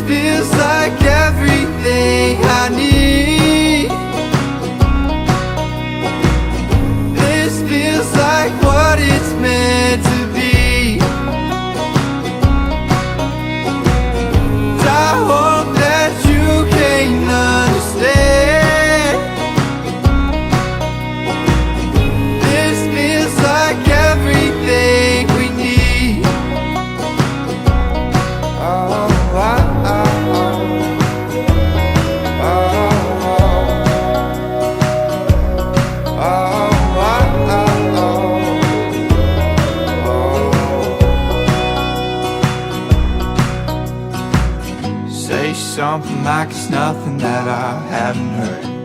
feels like everything I need. This feels like what it's meant to be. I hope that you can understand. This feels like everything we need. Oh, oh, oh, Say something like it's nothing that I haven't heard.